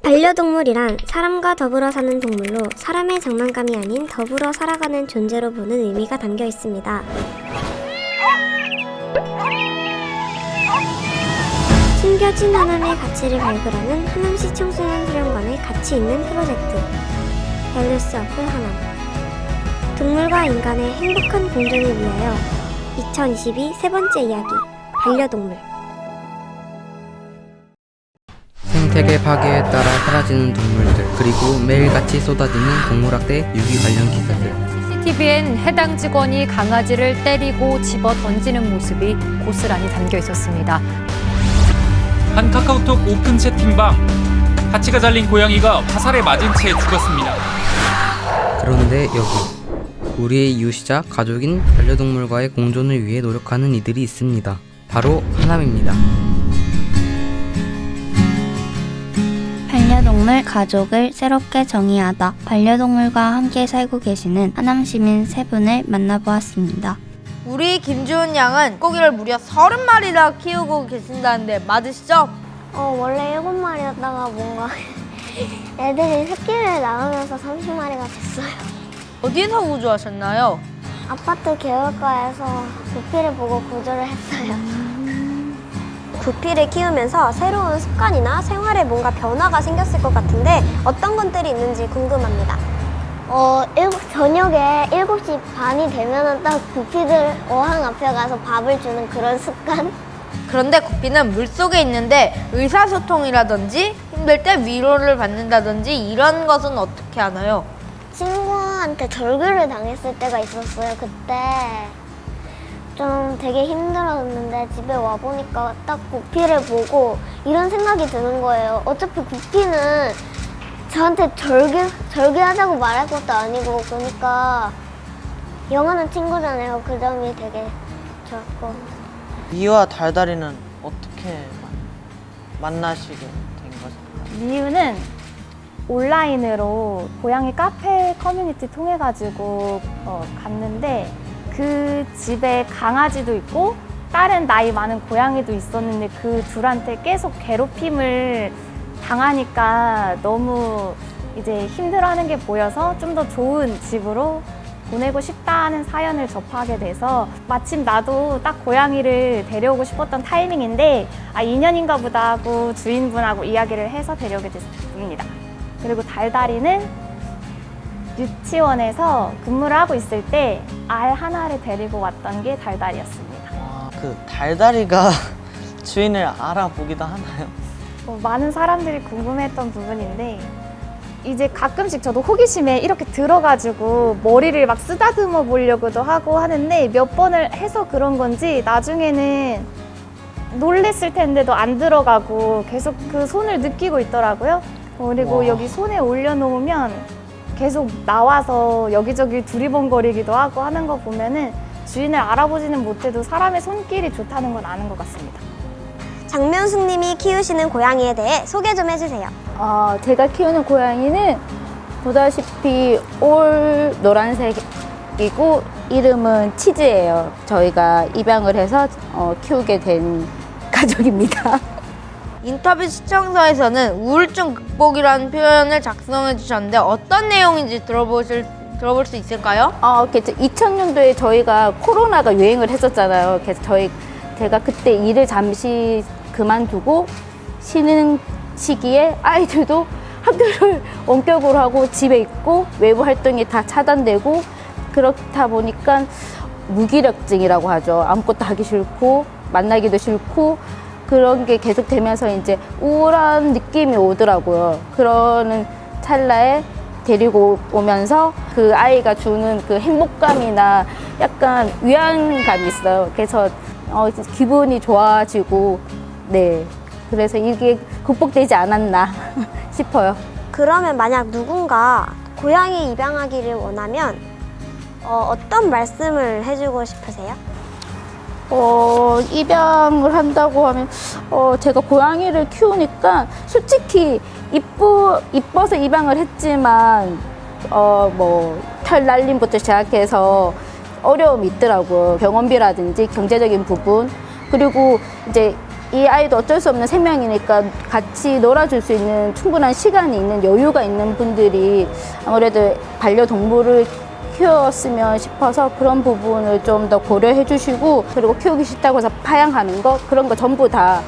반려동물이란 사람과 더불어 사는 동물로 사람의 장난감이 아닌 더불어 살아가는 존재로 보는 의미가 담겨 있습니다. 숨겨진 하남의 가치를 발굴하는 하남시 청소년 수련관의 가치 있는 프로젝트 밸런스 오브 하남. 동물과 인간의 행복한 공존을 위하여 2022 세 번째 이야기 반려동물. 생태계 파괴에 따라 사라지는 동물들, 그리고 매일같이 쏟아지는 동물학대 유기 관련 기사들. CCTV엔 해당 직원이 강아지를 때리고 집어 던지는 모습이 고스란히 담겨 있었습니다. 한 카카오톡 오픈 채팅방. 하치가 잘린 고양이가 화살에 맞은 채 죽었습니다. 그런데 여기 우리의 이웃이자 가족인 반려동물과의 공존을 위해 노력하는 이들이 있습니다. 바로 하남입니다. 반려동물 가족을 새롭게 정의하다. 반려동물과 함께 살고 계시는 하남 시민 세 분을 만나보았습니다. 우리 김주은 양은 고기를 무려 30마리나 키우고 계신다는데 맞으시죠? 원래 7마리였다가 뭔가 애들이 새끼를 낳으면서 30마리가 됐어요. 어디에서 구조하셨나요? 아파트 개울가에서 구피를 보고 구조를 했어요. 구피를 키우면서 새로운 습관이나 생활에 뭔가 변화가 생겼을 것 같은데 어떤 것들이 있는지 궁금합니다. 저녁에 7시 반이 되면은 딱 구피들 어항 앞에 가서 밥을 주는 그런 습관? 그런데 구피는 물속에 있는데 의사소통이라든지 힘들 때 위로를 받는다든지 이런 것은 어떻게 하나요? 친구한테 절규를 당했을 때가 있었어요. 그때 좀 되게 힘들었는데 집에 와보니까 딱 구피를 보고 이런 생각이 드는 거예요. 어차피 구피는 저한테 절규하자고 말할 것도 아니고 그러니까 영원한 친구잖아요. 그 점이 되게 좋았고. 미유와 달달이는 어떻게 만나시게 된 거죠? 미유는 온라인으로 고양이 카페 커뮤니티 통해가지고 갔는데 그 집에 강아지도 있고 다른 나이 많은 고양이도 있었는데 그 둘한테 계속 괴롭힘을 당하니까 너무 이제 힘들어하는 게 보여서 좀 더 좋은 집으로 보내고 싶다는 사연을 접하게 돼서 마침 나도 딱 고양이를 데려오고 싶었던 타이밍인데 인연인가 보다 하고 주인분하고 이야기를 해서 데려오게 됐습니다. 그리고 달달이는 유치원에서 근무를 하고 있을 때 알 하나를 데리고 왔던 게 달달이었습니다. 그 달달이가 주인을 알아보기도 하나요? 많은 사람들이 궁금해했던 부분인데 이제 가끔씩 저도 호기심에 이렇게 들어가지고 머리를 막 쓰다듬어 보려고도 하고 하는데 몇 번을 해서 그런 건지 나중에는 놀랬을 텐데도 안 들어가고 계속 그 손을 느끼고 있더라고요. 그리고 와. 여기 손에 올려놓으면 계속 나와서 여기저기 두리번거리기도 하고 하는 거 보면은 주인을 알아보지는 못해도 사람의 손길이 좋다는 건 아는 것 같습니다. 장면숙 님이 키우시는 고양이에 대해 소개 좀 해주세요. 제가 키우는 고양이는 보다시피 올 노란색이고 이름은 치즈예요. 저희가 입양을 해서 키우게 된 가족입니다. 인터뷰 시청서에서는 우울증 극복이라는 표현을 작성해 주셨는데 어떤 내용인지 들어볼 수 있을까요? 2000년도에 저희가 코로나가 유행을 했었잖아요. 그래서 제가 그때 일을 잠시 그만두고 쉬는 시기에 아이들도 학교를 원격으로 하고 집에 있고 외부 활동이 다 차단되고 그렇다 보니까 무기력증이라고 하죠. 아무것도 하기 싫고 만나기도 싫고 그런 게 계속 되면서 이제 우울한 느낌이 오더라고요. 그러는 찰나에 데리고 오면서 그 아이가 주는 그 행복감이나 약간 위안감이 있어요. 그래서 기분이 좋아지고 네. 그래서 이게 극복되지 않았나 싶어요. 그러면 만약 누군가 고양이 입양하기를 원하면 어떤 말씀을 해주고 싶으세요? 입양을 한다고 하면 제가 고양이를 키우니까 솔직히 이뻐서 입양을 했지만 뭐 털 날림부터 시작해서 어려움이 있더라고요. 병원비라든지 경제적인 부분 그리고 이제 이 아이도 어쩔 수 없는 생명이니까 같이 놀아줄 수 있는 충분한 시간이 있는 여유가 있는 분들이 아무래도 반려동물을 키웠으면 싶어서 그런 부분을 좀 더 고려해 주시고, 그리고 키우기 싫다고 해서 파양하는 거, 그런 거 전부 다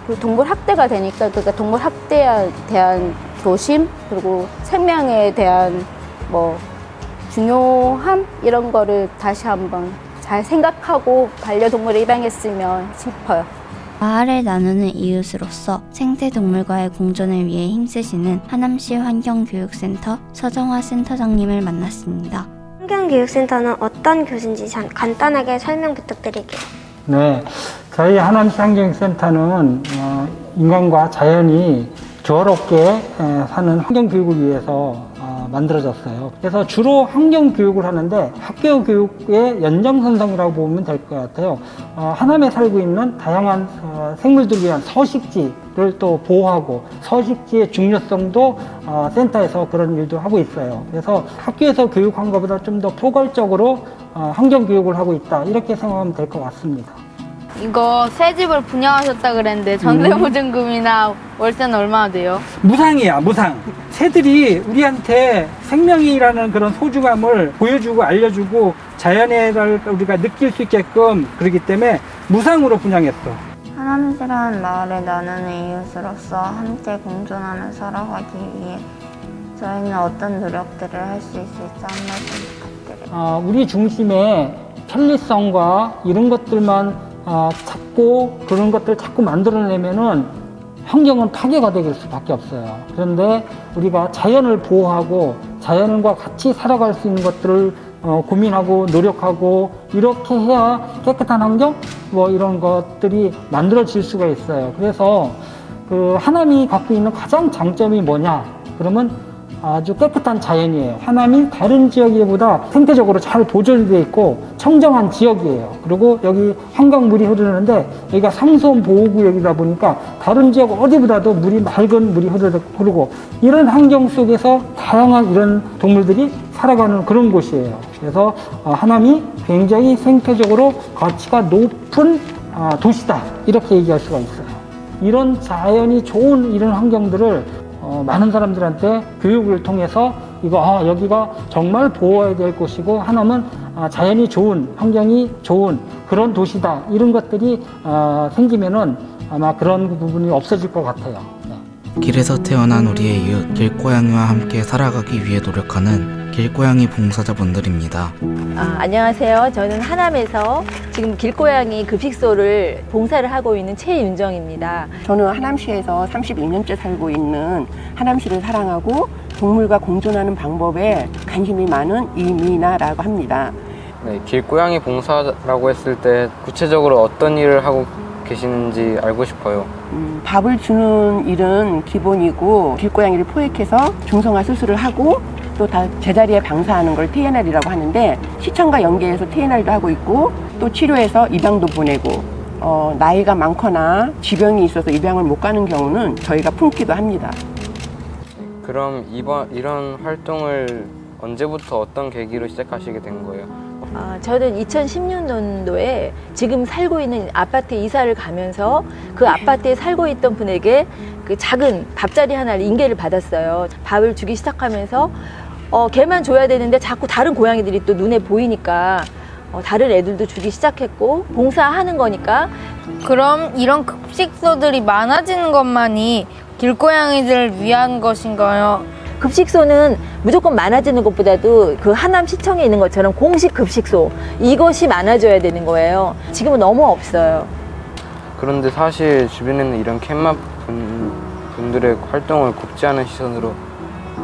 그 동물 학대가 되니까, 그러니까 동물 학대에 대한 조심, 그리고 생명에 대한 뭐 중요함, 이런 거를 다시 한번 잘 생각하고 반려동물을 입양했으면 싶어요. 마을을 나누는 이웃으로서 생태동물과의 공존을 위해 힘쓰시는 하남시 환경교육센터 서정화 센터장님을 만났습니다. 환경교육센터는 어떤 교수인지 간단하게 설명 부탁드릴게요. 네, 저희 하남시 환경센터는 인간과 자연이 조화롭게 사는 환경교육을 위해서 만들어졌어요. 그래서 주로 환경교육을 하는데 학교 교육의 연장선상이라고 보면 될 것 같아요. 하남에 살고 있는 다양한 생물들을 위한 서식지를 또 보호하고, 서식지의 중요성도 센터에서 그런 일도 하고 있어요. 그래서 학교에서 교육한 것보다 좀 더 포괄적으로 환경교육을 하고 있다, 이렇게 생각하면 될 것 같습니다. 이거 새 집을 분양하셨다 그랬는데 전세보증금이나 월세는 얼마나 돼요? 무상이야, 무상. 새들이 우리한테 생명이라는 그런 소중함을 보여주고 알려주고 자연을 우리가 느낄 수 있게끔 그러기 때문에 무상으로 분양했어. 하남시라는 마을을 나누는 이웃으로서 함께 공존하며 살아가기 위해 저희는 어떤 노력들을 할 수 있을지 한 말씀 부탁드려요. 우리 중심의 편리성과 이런 것들만 찾고 그런 것들을 자꾸 만들어내면은 환경은 파괴가 될 수밖에 없어요. 그런데 우리가 자연을 보호하고 자연과 같이 살아갈 수 있는 것들을 고민하고 노력하고 이렇게 해야 깨끗한 환경 뭐 이런 것들이 만들어질 수가 있어요. 그래서 그 하남이 갖고 있는 가장 장점이 뭐냐 그러면 아주 깨끗한 자연이에요. 하남이 다른 지역보다 생태적으로 잘 보존되어 있고 청정한 지역이에요. 그리고 여기 한강물이 흐르는데 여기가 상수원 보호구역이다 보니까 다른 지역 어디보다도 물이 맑은 물이 흐르고 이런 환경 속에서 다양한 이런 동물들이 살아가는 그런 곳이에요. 그래서 하남이 굉장히 생태적으로 가치가 높은 도시다, 이렇게 얘기할 수가 있어요. 이런 자연이 좋은 이런 환경들을 많은 사람들한테 교육을 통해서 여기가 정말 보호해야 될 곳이고 하남은 자연이 좋은, 환경이 좋은 그런 도시다, 이런 것들이 생기면은 아마 그런 부분이 없어질 것 같아요. 네. 길에서 태어난 우리의 이웃 길고양이와 함께 살아가기 위해 노력하는 길고양이 봉사자분들입니다. 안녕하세요. 저는 하남에서 지금 길고양이 급식소를 봉사를 하고 있는 최윤정입니다. 저는 하남시에서 31년째 살고 있는 하남시를 사랑하고 동물과 공존하는 방법에 관심이 많은 이미나라고 합니다. 네, 길고양이 봉사라고 했을 때 구체적으로 어떤 일을 하고 계시는지 알고 싶어요. 밥을 주는 일은 기본이고 길고양이를 포획해서 중성화 수술을 하고 또 다 제자리에 방사하는 걸 TNR이라고 하는데 시청과 연계해서 TNR도 하고 있고 또 치료해서 입양도 보내고 나이가 많거나 지병이 있어서 입양을 못 가는 경우는 저희가 품기도 합니다. 그럼 이런 활동을 언제부터 어떤 계기로 시작하시게 된 거예요? 저는 2010년도에 지금 살고 있는 아파트에 이사를 가면서 그 아파트에 살고 있던 분에게 그 작은 밥자리 하나를 인계를 받았어요. 밥을 주기 시작하면서 걔만 줘야 되는데 자꾸 다른 고양이들이 또 눈에 보이니까 다른 애들도 주기 시작했고 봉사하는 거니까. 그럼 이런 급식소들이 많아지는 것만이 길고양이들을 위한 것인가요? 급식소는 무조건 많아지는 것보다도 그 하남시청에 있는 것처럼 공식 급식소, 이것이 많아져야 되는 거예요. 지금은 너무 없어요. 그런데 사실 주변에는 이런 캣맘 분들의 활동을 곱지 않은 시선으로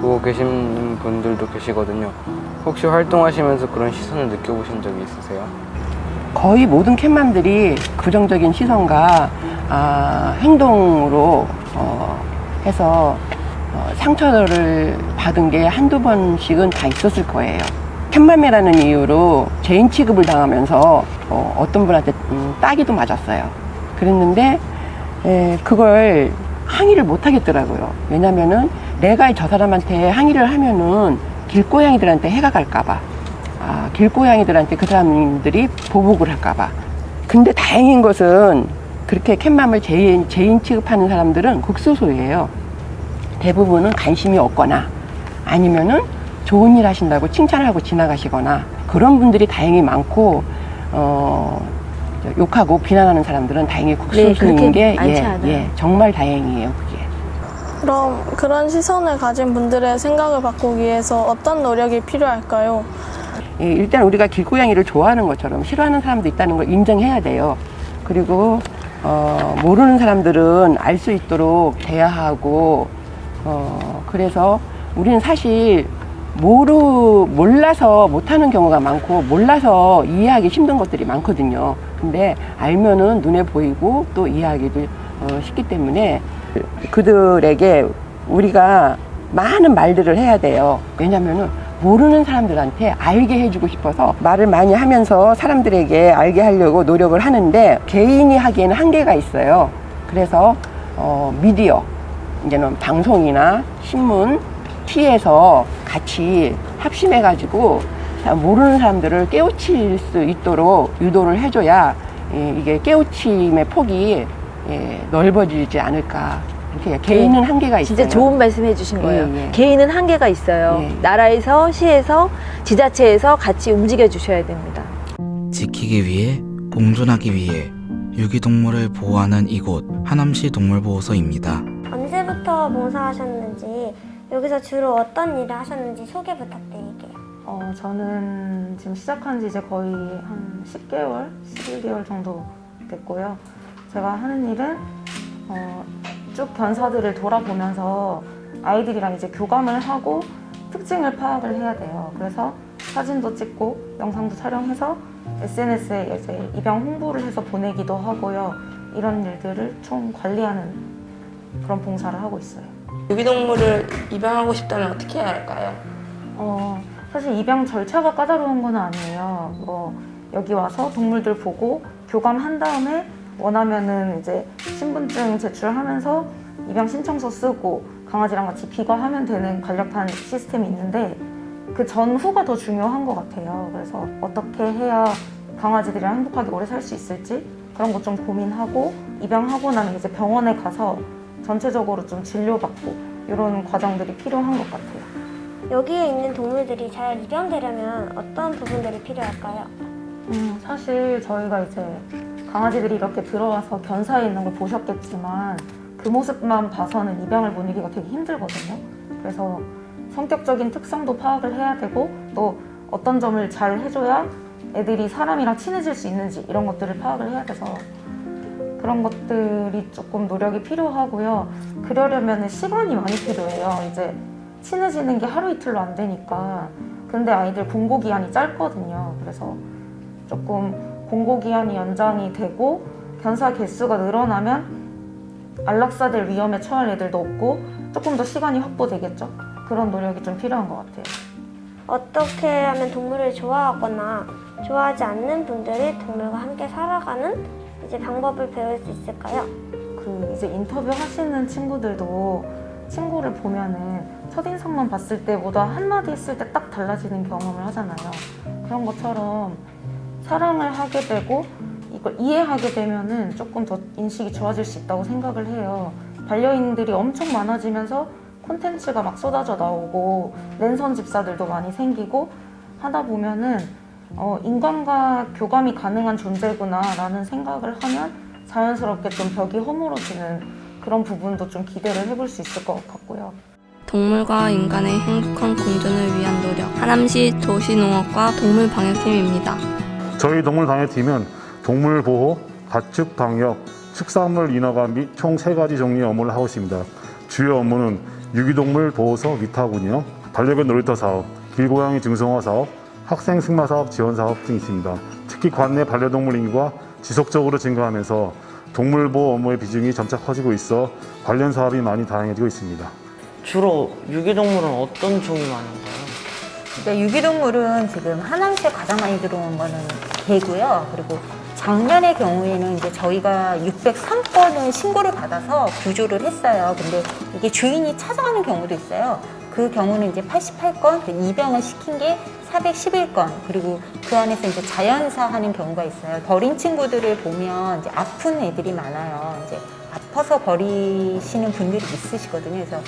보고 계시는 분들도 계시거든요. 혹시 활동하시면서 그런 시선을 느껴보신 적이 있으세요? 거의 모든 캣맘들이 부정적인 시선과 행동으로 해서 상처를 받은 게 한두 번씩은 다 있었을 거예요. 캣맘이라는 이유로 죄인 취급을 당하면서 어떤 분한테 따기도 맞았어요. 그랬는데 그걸 항의를 못 하겠더라고요. 왜냐면은 내가 저 사람한테 항의를 하면은 길고양이들한테 해가 갈까봐, 길고양이들한테 그 사람들이 보복을 할까봐. 근데 다행인 것은 그렇게 캣맘을 죄인 취급하는 사람들은 극소수예요. 대부분은 관심이 없거나 아니면은 좋은 일 하신다고 칭찬하고 지나가시거나 그런 분들이 다행히 많고 욕하고 비난하는 사람들은 다행히 극소수인 게 정말 다행이에요. 그게. 그럼 그런 시선을 가진 분들의 생각을 바꾸기 위해서 어떤 노력이 필요할까요? 일단 우리가 길고양이를 좋아하는 것처럼 싫어하는 사람도 있다는 걸 인정해야 돼요. 그리고 모르는 사람들은 알 수 있도록 대화하고 그래서 우리는 사실 몰라서 못하는 경우가 많고 몰라서 이해하기 힘든 것들이 많거든요. 근데 알면은 눈에 보이고 또 이해하기도 쉽기 때문에 그들에게 우리가 많은 말들을 해야 돼요. 왜냐면은 모르는 사람들한테 알게 해주고 싶어서 말을 많이 하면서 사람들에게 알게 하려고 노력을 하는데 개인이 하기에는 한계가 있어요. 그래서 미디어, 이제는 방송이나 신문, TV에서 같이 합심해가지고 모르는 사람들을 깨우칠 수 있도록 유도를 해줘야 이게 깨우침의 폭이 넓어지지 않을까. 개인은 한계가 있어요. 진짜 좋은 말씀 해주신 거예요. 예. 개인은 한계가 있어요. 나라에서, 시에서, 지자체에서 같이 움직여 주셔야 됩니다. 지키기 위해, 공존하기 위해 유기동물을 보호하는 이곳 하남시 동물보호소입니다. 언제부터 봉사하셨는지, 여기서 주로 어떤 일을 하셨는지 소개 부탁드릴게요. 저는 지금 시작한 지 이제 거의 한 10개월, 11개월 정도 됐고요. 제가 하는 일은 쭉 견사들을 돌아보면서 아이들이랑 이제 교감을 하고 특징을 파악을 해야 돼요. 그래서 사진도 찍고 영상도 촬영해서 SNS에 이제 입양 홍보를 해서 보내기도 하고요. 이런 일들을 총 관리하는 그런 봉사를 하고 있어요. 유기동물을 입양하고 싶다면 어떻게 해야 할까요? 사실 입양 절차가 까다로운 건 아니에요. 여기 와서 동물들 보고 교감한 다음에 원하면은 이제 신분증 제출하면서 입양 신청서 쓰고 강아지랑 같이 비과하면 되는 간략한 시스템이 있는데 그 전후가 더 중요한 것 같아요. 그래서 어떻게 해야 강아지들이랑 행복하게 오래 살 수 있을지 그런 거 좀 고민하고 입양하고 나면 이제 병원에 가서 전체적으로 좀 진료받고 이런 과정들이 필요한 것 같아요. 여기에 있는 동물들이 잘 입양되려면 어떤 부분들이 필요할까요? 사실 저희가 이제 강아지들이 이렇게 들어와서 견사에 있는 걸 보셨겠지만 그 모습만 봐서는 입양을 보내기가 되게 힘들거든요. 그래서 성격적인 특성도 파악을 해야 되고 또 어떤 점을 잘 해줘야 애들이 사람이랑 친해질 수 있는지 이런 것들을 파악을 해야 돼서 그런 것들이 조금 노력이 필요하고요. 그러려면 시간이 많이 필요해요. 이제 친해지는 게 하루 이틀로 안 되니까. 근데 아이들 공고기한이 짧거든요. 그래서 조금 공고기한이 연장이 되고 견사 개수가 늘어나면 안락사될 위험에 처할 애들도 없고 조금 더 시간이 확보되겠죠. 그런 노력이 좀 필요한 것 같아요. 어떻게 하면 동물을 좋아하거나 좋아하지 않는 분들이 동물과 함께 살아가는 이제 방법을 배울 수 있을까요? 이제 인터뷰 하시는 친구들도 친구를 보면은 첫인상만 봤을 때보다 한마디 했을 때 딱 달라지는 경험을 하잖아요. 그런 것처럼 사랑을 하게 되고 이걸 이해하게 되면은 조금 더 인식이 좋아질 수 있다고 생각을 해요. 반려인들이 엄청 많아지면서 콘텐츠가 막 쏟아져 나오고 랜선 집사들도 많이 생기고 하다 보면은 인간과 교감이 가능한 존재구나 라는 생각을 하면 자연스럽게 좀 벽이 허물어지는 그런 부분도 좀 기대를 해볼 수 있을 것 같고요. 동물과 인간의 행복한 공존을 위한 노력, 하남시 도시농업과 동물방역팀입니다. 저희 동물방역팀은 동물보호, 가축 방역, 축산물 인허가 및 총 3가지 종류의 업무를 하고 있습니다. 주요 업무는 유기동물 보호소 위탁 운영, 반려견 놀이터 사업, 길고양이 중성화 사업, 학생 승마 사업 지원 사업 등이 있습니다. 특히 관내 반려동물 인구가 지속적으로 증가하면서 동물보호 업무의 비중이 점차 커지고 있어 관련 사업이 많이 다양해지고 있습니다. 주로 유기동물은 어떤 종이 많은가요? 네, 유기동물은 지금 하남시에 가장 많이 들어온 거는 개고요. 그리고 작년의 경우에는 이제 저희가 603건을 신고를 받아서 구조를 했어요. 근데 이게 주인이 찾아가는 경우도 있어요. 그 경우는 이제 88건, 입양을 시킨 게 411건, 그리고 그 안에서 이제 자연사 하는 경우가 있어요. 버린 친구들을 보면 이제 아픈 애들이 많아요. 이제 아파서 버리시는 분들이 있으시거든요. 그래서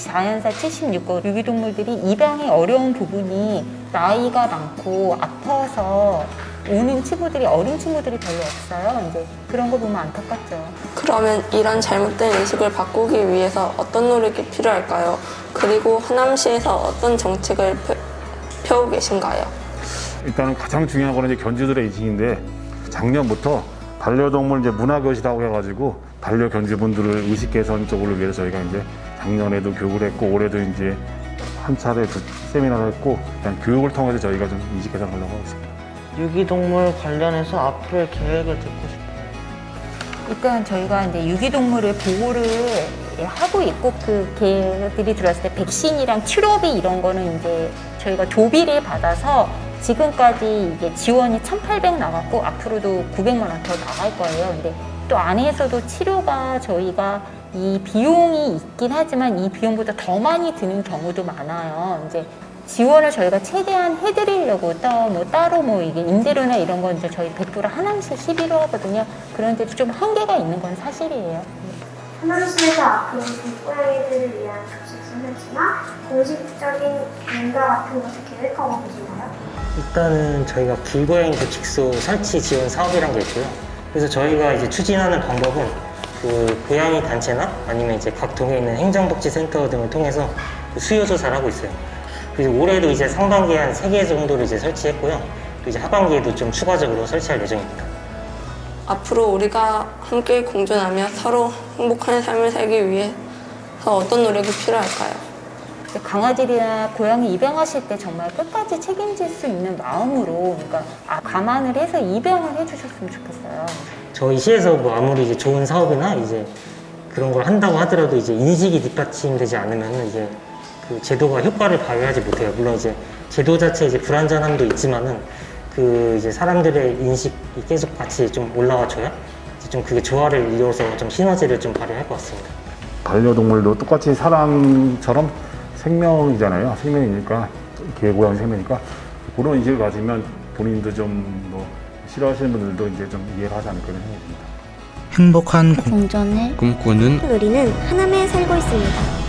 자연사 76건, 유기동물들이 입양이 어려운 부분이 나이가 많고 아파서 오는 친구들이, 어린 친구들이 별로 없어요. 이제 그런 거 보면 안타깝죠. 그러면 이런 잘못된 인식을 바꾸기 위해서 어떤 노력이 필요할까요? 그리고 하남시에서 어떤 정책을 펴고 계신가요? 일단은 가장 중요한 거는 이제 견주들의 인식인데, 작년부터 반려동물 이제 문화교실이라고 해가지고 반려견주분들을 의식 개선 쪽으로 위해서 저희가 이제 작년에도 교육을 했고 올해도 이제 한 차례 세미나를 했고, 일단 교육을 통해서 저희가 좀 인식 개선을 하려고 하고 있습니다. 유기동물 관련해서 앞으로의 계획을 듣고 싶어요. 일단 저희가 이제 유기동물을 보호를 하고 있고, 그 개들이 들어왔을 때 백신이랑 치료비 이런 거는 이제 저희가 조비를 받아서 지금까지 이게 지원이 1,800 나갔고 앞으로도 900만 원 더 나갈 거예요. 근데 또 안에서도 치료가 저희가 이 비용이 있긴 하지만 이 비용보다 더 많이 드는 경우도 많아요. 이제 지원을 저희가 최대한 해드리려고 따로 이게 임대료나 이런 건 이제 저희 100% 하남시 시비로 하거든요. 그런데 좀 한계가 있는 건 사실이에요. 하남시에서 앞으로 길고양이들을 위한 급식 선생지나 공식적인 인가 같은 것을 계획하고 계신가요? 일단은 저희가 길고양이 급식소 설치 지원 사업이란 게 있고요. 그래서 저희가 이제 추진하는 방법은 그 고양이 단체나 아니면 이제 각 동에 있는 행정복지센터 등을 통해서 그 수요 조사를 하고 있어요. 그리고 올해도 이제 상반기에 한 3개 정도를 이제 설치했고요. 또 이제 하반기에도 좀 추가적으로 설치할 예정입니다. 앞으로 우리가 함께 공존하며 서로 행복한 삶을 살기 위해서 어떤 노력이 필요할까요? 강아지나 고양이 입양하실 때 정말 끝까지 책임질 수 있는 마음으로, 그러니까 감안을 해서 입양을 해주셨으면 좋겠어요. 저희 시에서 뭐 아무리 이제 좋은 사업이나 이제 그런 걸 한다고 하더라도 이제 인식이 뒷받침되지 않으면 이제 그 제도가 효과를 발휘하지 못해요. 물론 이제 제도 자체에 이제 불완전함도 있지만은 그 이제 사람들의 인식이 계속 같이 좀 올라와줘야 이제 좀 그게 조화를 이루어서 좀 시너지를 좀 발휘할 것 같습니다. 반려동물도 똑같이 사람처럼 생명이잖아요. 생명이니까, 개고양이 생명이니까 그런 인식을 가지면 본인도 좀 뭐 싫어하시는 분들도 이제 좀 이해를 하지 않을까 생각이 듭니다. 행복한 공존을 꿈꾸는 우리는 하남에 살고 있습니다.